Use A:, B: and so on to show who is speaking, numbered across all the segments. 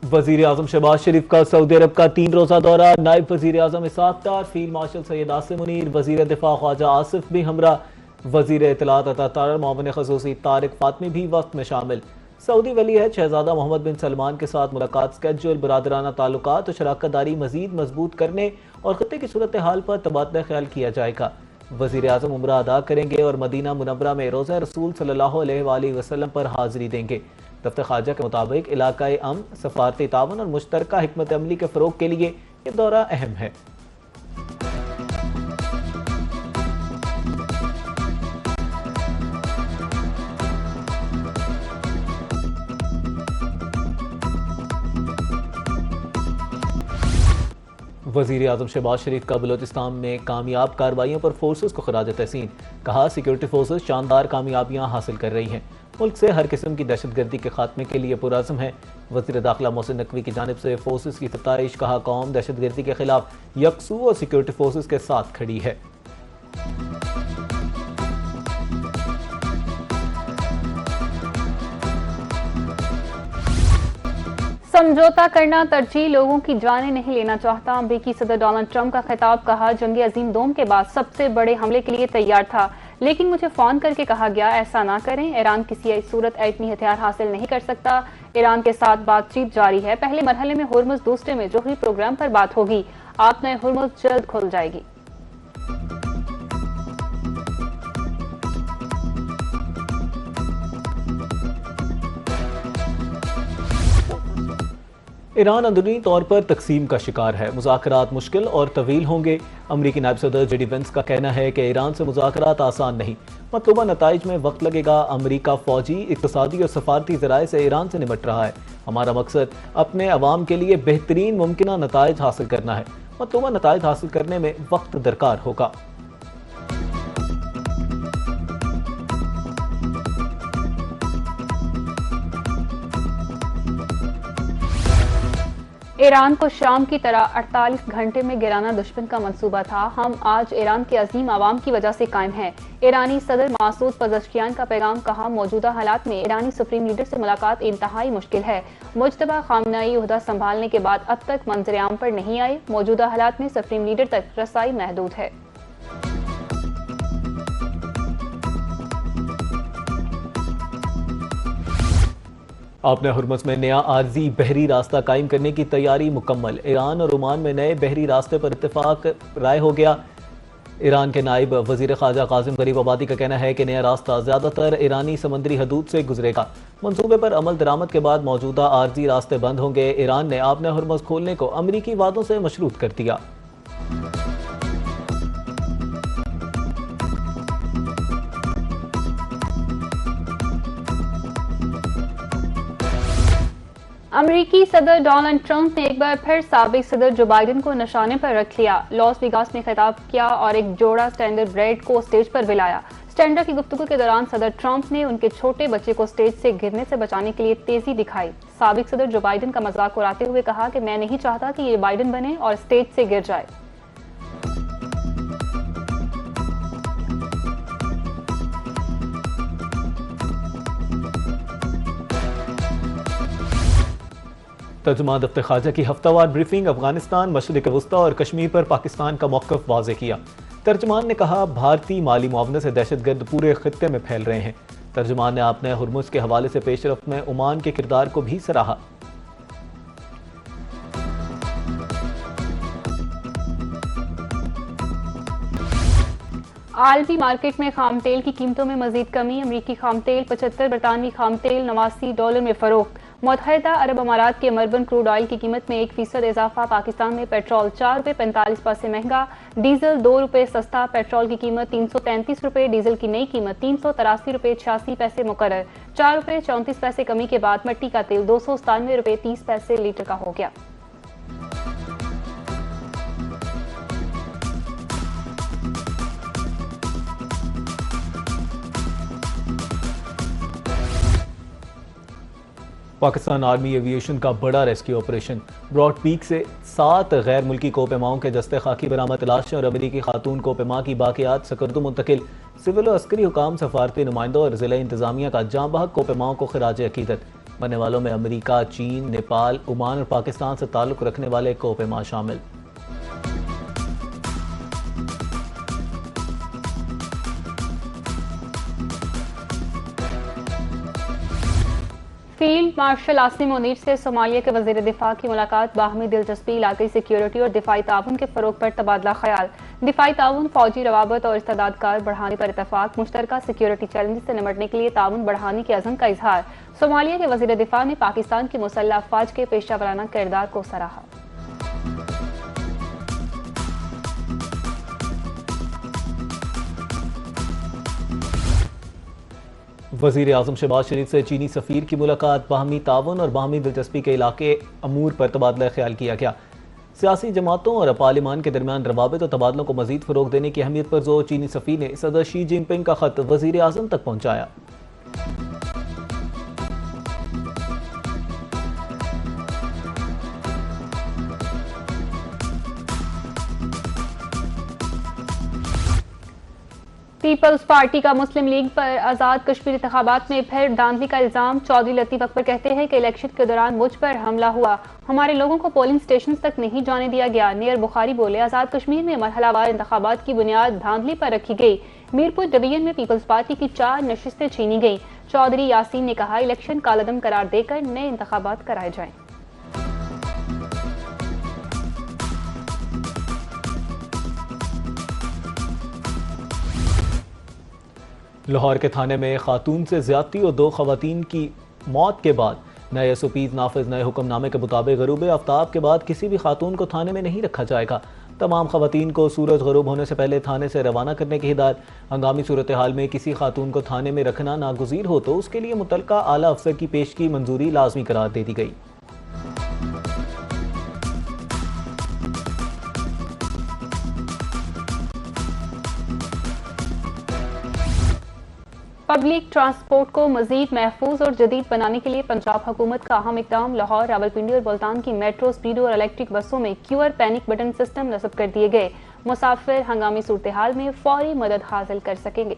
A: वजीर आजम शहबाज शरीफ का सऊदी अरब का 3 रोजा दौरा। नायब वजीर आजम इसाक डार, फील्ड मार्शल सैयद आसिम मुनीर, वजीर दिफा ख्वाजा आसिफ भी हमरा, वजीर इत्तलात अता मोमिन खसूसी तारिक फातमी भी वक्त में शामिल। सऊदी वली है शहजादा मोहम्मद बिन सलमान के साथ मुलाकात स्केड्यूल। बरादराना ताल्लुकात और शराकत दारी मजीद मजबूत करने और खत्ते की सूरत हाल पर तबादला ख्याल किया जाएगा। वजीर आजम उम्रा अदा करेंगे और मदीना मुनव्वरा में रोज़ा रसूल सल्लल्लाहु अलैहि वसल्लम पर हाजिरी देंगे। दफ्तर खारजा के मुताबिक इलाकाई अमन, सफारती तावन और मुश्तरका हिकमत अमली के फ़रोग के लिए यह दौरा अहम है। वज़ीर आज़म शहबाज शरीफ का बलोचिस्तान में कामयाब कार्रवाइयों पर फोर्सेस को खराज तहसीन। कहा, सिक्योरिटी फोर्सेस शानदार कामयाबियां हासिल कर रही हैं। मुल्क से हर किस्म की दहशतगर्दी के खात्मे के लिए पुरअज़्म है। वज़ीर दाखिला मोहसिन नकवी की जानिब से फोर्सेस की सताइश। कहा, कौम दहशतगर्दी के खिलाफ यकसू और सिक्योरिटी फोर्सेस के साथ खड़ी है।
B: समझौता करना तरजीह, लोगों की जानें नहीं लेना चाहता। अमरीकी सदर डोनाल्ड ट्रंप का खिताब। कहा, जंग अजीम दोम के बाद सबसे बड़े हमले के लिए तैयार था, लेकिन मुझे फोन करके कहा गया ऐसा ना करें। ईरान किसी सूरत एटमी हथियार हासिल नहीं कर सकता। ईरान के साथ बातचीत जारी है। पहले मरहले में हुर्मुज़, दूसरे में जोहरी प्रोग्राम पर बात होगी। आप नए हुर्मुज़ जल्द खुल जाएगी।
A: ईरान अंदरूनी तौर पर तकसीम का शिकार है। मुज़ाकरात मुश्किल और तवील होंगे। अमरीकी नायब सदर जेडी वेंस का कहना है कि ईरान से मुज़ाकरात आसान नहीं, मतलूबा नताइज में वक्त लगेगा। अमरीका फौजी, इक़्तिसादी और सफारती ज़राए से ईरान से निपट रहा है। हमारा मकसद अपने अवाम के लिए बेहतरीन मुमकिन नताइज हासिल करना है। मतलूबा नताइज हासिल करने में वक्त दरकार होगा।
B: ईरान को शाम की तरह 48 घंटे में गिराना दुश्मन का मंसूबा था। हम आज ईरान के अजीम आवाम की वजह से कायम हैं। ईरानी सदर मासूद पज़ेश्कियान का पैगाम। कहा, मौजूदा हालात में ईरानी सुप्रीम लीडर से मुलाकात इंतहाई मुश्किल है। मुज्तबा खामनेई ओहदा संभालने के बाद अब तक मंजर-ए-आम पर नहीं आए। मौजूदा हालात में सुप्रीम लीडर तक रसाई महदूद है।
A: आपने हुर्मुज़ में नया आर्जी बहरी रास्ता कायम करने की तैयारी मुकम्मल। ईरान और ओमान में नए बहरी रास्ते पर इत्तेफाक राय हो गया। ईरान के नायब वजीर ख़ारजा कासिम गरीब आबादी का कहना है कि नया रास्ता ज़्यादातर ईरानी समंदरी हदूद से गुजरेगा। मंसूबे पर अमल दरामद के बाद मौजूदा आर्जी रास्ते बंद होंगे। ईरान ने आपने हुर्मुज़ खोलने को अमरीकी वादों से मशरूत कर दिया।
B: अमरीकी सदर डोनाल्ड ट्रंप ने एक बार फिर साबिक सदर जो बाइडेन को निशाने पर रख लिया। लॉस वेगास में खिताब किया और एक जोड़ा स्टैंडर्ड ब्रेड को स्टेज पर बुलाया। स्टैंडर्ड की गुफ्तगू के दौरान सदर ट्रंप ने उनके छोटे बच्चे को स्टेज से गिरने से बचाने के लिए तेजी दिखाई। साबिक सदर जो बाइडेन का मजाक उड़ाते हुए कहा कि मैं नहीं चाहता कि ये बाइडेन बने और स्टेज से गिर जाए।
A: तर्जुमान दफ्तर खारजा की हफ्तावार ब्रीफिंग। अफगानिस्तान, मशरिक वस्ता और कश्मीर पर पाकिस्तान का मौक़िफ़ वाज़ेह किया। तर्जुमान ने कहा, भारतीय माली मुआवनत से दहशतगर्द पूरे खित्ते में फैल रहे हैं। तर्जुमान ने आपने हुर्मुज़ के हवाले से पेशरफ्त में ओमान के किरदार को भी सराहा।
B: आलमी मार्केट में खाम तेल की कीमतों में मजीद कमी। अमरीकी खाम तेल 75, बरतानवी खाम तेल $89 में फरोख्त। मुत्तहिदा अरब अमारात के मरबन क्रूड ऑयल की कीमत में 1% इजाफा। पाकिस्तान में पेट्रोल ₹4.45 महंगा, डीजल ₹2 सस्ता। पेट्रोल की कीमत ₹333, डीजल की नई कीमत ₹383.86 मुकर्रर। ₹4.34 कमी के बाद मट्टी का तेल ₹297.30 लीटर का हो गया।
A: पाकिस्तान आर्मी एविएशन का बड़ा रेस्क्यू ऑपरेशन। ब्रॉड पीक से 7 गैर मुल्की कोपेमाओं के जस्ते खाकी बरामद। तलाश और अमरीकी खातून कोपेमा की बाकियात सकर्दू मुंतकिल। सिविल और अस्करी हुकाम, सफारती नुमाइंदों और जिला इंतजामिया का जाँ बहक कोपेमाओं को खिराज अकीदत। मरने वालों में अमेरिका, चीन, नेपाल, ओमान और पाकिस्तान से ताल्लुक रखने वाले कोपेमा शामिल।
B: फील्ड मार्शल आसिम मुनीर से सोमालिया के वजीर दिफा की मुलाकात, बाहमी दिलचस्पी, इलाक़ाई सिक्योरिटी और दिफाई ताउन के फ़रोग पर तबादला ख्याल। दिफाई ताउन, फौजी रवाबत और इस्तेदादकार बढ़ाने पर इतफाक। मुश्तरका सिक्योरिटी चैलेंज से निपटने के लिए ताउन बढ़ाने के अज़म का इजहार। सोमालिया के वजीर दिफा ने पाकिस्तान की मुसल्लह अफवाज के पेशा वराना किरदार को सराहा।
A: वज़ीर आज़म शहबाज शरीफ से चीनी सफ़ीर की मुलाकात, बाहमी तावन और बाहमी दिलचस्पी के इलाके अमूर पर तबादला ख्याल किया गया। सियासी जमातों और पार्लिमान के दरमियान रवाबित और तबादलों को मजीद फ़रोग देने की अहमियत पर जोर चीनी सफ़ीर ने सदर शी जिनपिंग का ख़त वज़ीर आज़म तक पहुँचाया।
B: पीपल्स पार्टी का मुस्लिम लीग पर आज़ाद कश्मीर इंतखाबात में फिर धांधली का इल्जाम। चौधरी लतीफ अकबर कहते हैं कि इलेक्शन के दौरान मुझ पर हमला हुआ, हमारे लोगों को पोलिंग स्टेशन तक नहीं जाने दिया गया। नियर बुखारी बोले, आज़ाद कश्मीर में मरहलावार इंतखाबात की बुनियाद धांधली पर रखी गई। मीरपुर डिवीजन में पीपल्स पार्टी की 4 नशिस्तें छीनी गई। चौधरी यासीन ने कहा, इलेक्शन कालअदम करार देकर नए इंतखाबात कराए जाएं।
A: लाहौर के थाने में खातून से ज्यादती और 2 खवातीन की मौत के बाद नए एसओपीज नाफिज। नए हुक्मनामे के मुताबिक गरूब आफ्ताब के बाद किसी भी खातून को थाने में नहीं रखा जाएगा। तमाम खवातीन को सूरज गरूब होने से पहले थाने से रवाना करने की हिदायत। हंगामी सूरत हाल में किसी खातून को थाने में रखना नागुज़ीर हो तो उसके लिए मुतलका आला अफसर की पेशगी मंजूरी लाजमी करार दे दी गई।
B: पब्लिक ट्रांसपोर्ट को मजीद महफूज और जदीद बनाने के लिए पंजाब हुकूमत का अहम इकदाम। लाहौर, रावलपिंडी और मुल्तान की मेट्रो, स्पीडो और इलेक्ट्रिक बसों में QR पैनिक बटन सिस्टम नस्ब कर दिए गए। मुसाफिर हंगामी सूरत हाल में फौरी मदद हासिल कर सकेंगे।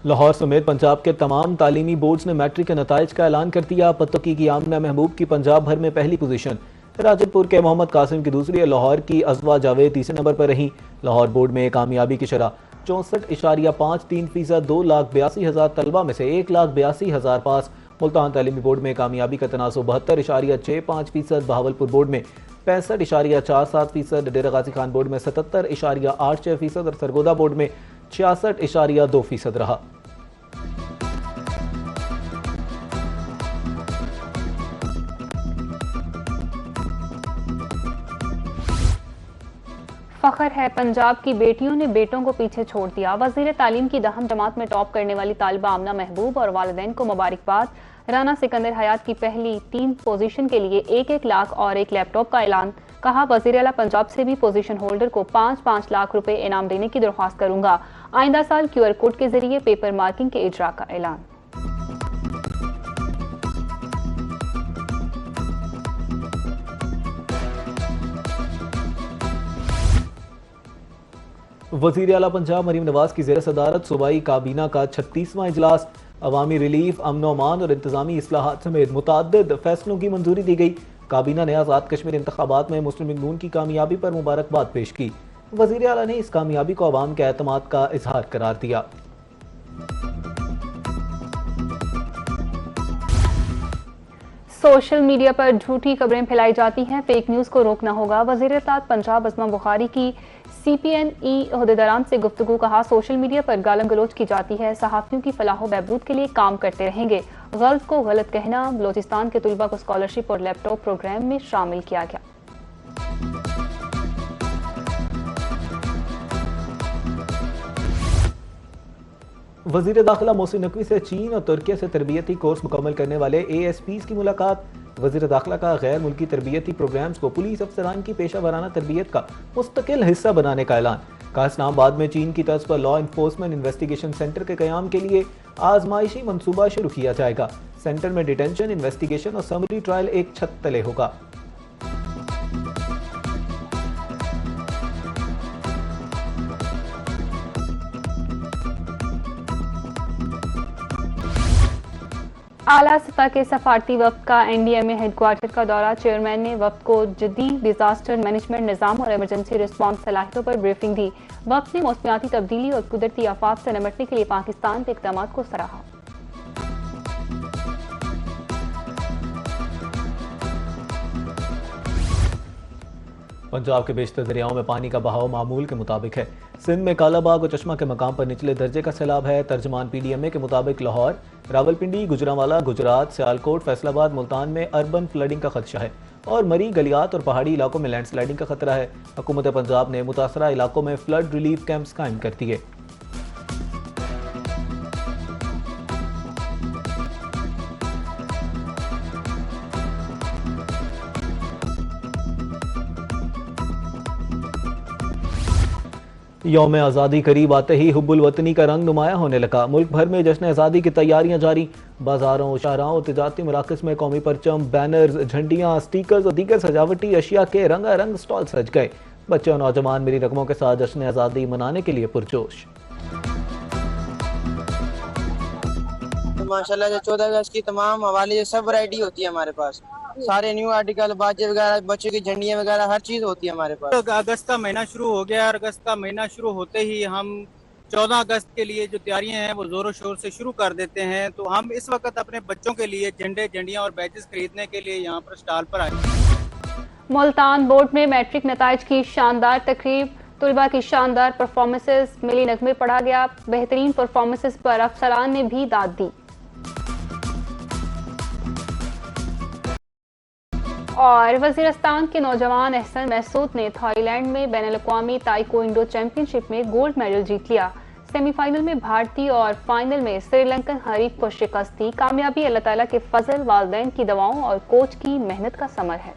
A: लाहौर समेत पंजाब के तमाम तालीमी बोर्ड्स ने मैट्रिक के नताइज का ऐलान कर दिया। पत्तोकी की आमना महबूब की पंजाब भर में पहली पोजीशन, राजनपुर के मोहम्मद कासिम की दूसरी और लाहौर की अजवा जावेद तीसरे नंबर पर रही। लाहौर बोर्ड में कामयाबी की शरह 64.53%। 2,82,000 तलबा में से 1,82,000 पास। मुल्तान तालीमी बोर्ड में कामयाबी का तनासुब 72.65%। बहावलपुर बोर्ड में 65.47%। डेरा गाजी खान बोर्ड में 77.86% और सरगोदा बोर्ड में 66.2% रहा।
B: फख्र है, पंजाब की बेटियों ने बेटों को पीछे छोड़ दिया। वजीर तालीम की 10वीं जमात में टॉप करने वाली तालिबा आमना महबूब और वालिदैन को मुबारकबाद। राना सिकंदर हयात की पहली 3 पोजीशन के लिए 1-1 लाख और 1 लैपटॉप का ऐलान। कहा, वजीर आला पंजाब से भी पोजीशन होल्डर को 5-5 लाख रुपए इनाम देने की दरख्वास्त करूंगा। आइंदा साल QR कोड के जरिए पेपर मार्किंग के इजरा का ऐलान।
A: वज़ीर आला पंजाब मरीम नवाज की ज़ेर सदारत सूबाई काबीना का 36वां इजलास। अवामी रिलीफ, अमन अमान और इंतजामी इस्लाहात समेत मुतअद्दिद फैसलों की मंजूरी दी गई। काबीना ने आज़ाद कश्मीर इंतखाबात में मुस्लिम लीग नून की कामयाबी पर मुबारकबाद पेश की। वज़ीर आला ने इस कामयाबी को अवाम के एतमाद का इजहार करार दिया।
B: सोशल मीडिया पर झूठी खबरें फैलाई जाती हैं, फेक न्यूज़ को रोकना होगा। वज़ीर इत्तेहाद पंजाब अज़मा बुखारी की CPNE ओहदेदारान से गुफ्तगू। कहा, सोशल मीडिया पर गालम गलोच की जाती है, सहाफ़ियों की फलाह बहबूद के लिए काम करते रहेंगे। गलत को गलत कहना। बलोचिस्तान के तुलबा को स्कॉलरशिप और लैपटॉप प्रोग्राम में शामिल किया गया।
A: वज़ीर दाखिला मोहसिन नकवी से चीन और तुर्किया से तरबियती कोर्स मुकम्मल करने वाले ASPs की मुलाकात। वज़ीर दाखिला का गैर मुल्की तरबियती प्रोग्राम्स को पुलिस अफसरान की पेशा वराना तरबियत का मुस्तकिल हिस्सा बनाने का ऐलान। कहा, इस्लामाबाद में चीन की तर्ज पर लॉ इन्फोर्समेंट इन्वेस्टिगेशन सेंटर के क़याम के लिए आजमाइशी मनसूबा शुरू किया जाएगा। सेंटर में डिटेंशन, इन्वेस्टिगेशन और समरी ट्रायल एक छत तले होगा।
B: आला सतह के सफारती वफ्द का NDMA हेडक्वार्टर का दौरा। चेयरमैन ने वफ्द को जदीद डिजास्टर मैनेजमेंट निज़ाम और इमरजेंसी रिस्पांस सलाहियतों पर ब्रीफिंग दी। वफ्द ने मौसमियाती तब्दीली और कुदरती आफात से निपटने के लिए पाकिस्तान के इक़दामात को सराहा।
A: पंजाब के बेशतर दरियाओं में पानी का बहाव मामूल के मुताबिक है। सिंध में कालाबाग और चश्मा के मकाम पर निचले दर्जे का सैलाब है। तर्जमान PDMA के मुताबिक लाहौर, रावलपिंडी, गुजरांवाला, गुजरात, सियालकोट, फैसलाबाद, मुल्तान में अर्बन फ्लडिंग का खदशा है और मरी, गलियात और पहाड़ी इलाकों में लैंडस्लाइडिंग का खतरा है। हुकूमत पंजाब ने मुतासरा इलाकों में फ्लड रिलीफ कैंप्स कायम कर दिए। यौम आज़ादी करीब आते ही हुब्बुल वतनी का रंग नुमाया होने लगा। मुल्क भर में जश्न आज़ादी की तैयारियां जारी। बाजारों, शाहराहों, तिजारती मराकज़ में कौमी परचम, बैनर्स, झंडियां, स्टीकर्स और दीगर सजावटी अशिया के रंगारंग स्टॉल सज गए। बच्चे और नौजवान मेरी रकमों के साथ जश्न आज़ादी मनाने के लिए पुरजोश।
C: तो माशाल्लाह जो 14 अगस्त की तमाम हवाले सब वैरायटी होती है हमारे पास। सारे न्यू आर्टिकल, बाजे वगैरह, बच्चों की झंडियाँ वगैरह हर चीज़ होती है हमारे पास।
D: तो अगस्त का महीना शुरू हो गया और अगस्त का महीना शुरू होते ही हम 14 अगस्त के लिए जो तैयारियां हैं वो जोरों शोर से शुरू कर देते हैं। तो हम इस वक्त अपने बच्चों के लिए झंडे, झंडियाँ और बैचेस खरीदने के लिए यहाँ पर स्टॉल पर आए।
B: मुल्तान बोर्ड में मैट्रिक नताइज की शानदार तकरीब। तुलबा की शानदार परफॉर्मेंसेस, मिली नगमे पढ़ा गया। बेहतरीन परफॉर्मेंसेस पर अफसरान ने भी दाद दी। और वज़ीरिस्तान के नौजवान एहसन महसूद ने थाईलैंड में बैनुल-अक़वामी ताइक्वांडो चैंपियनशिप में गोल्ड मेडल जीत लिया। सेमीफाइनल में भारतीय और फाइनल में श्रीलंकन हरीफ को शिकस्त दी। कामयाबी अल्लाह ताला के फजल, वालिदैन की दवाओं और कोच की मेहनत का समर है।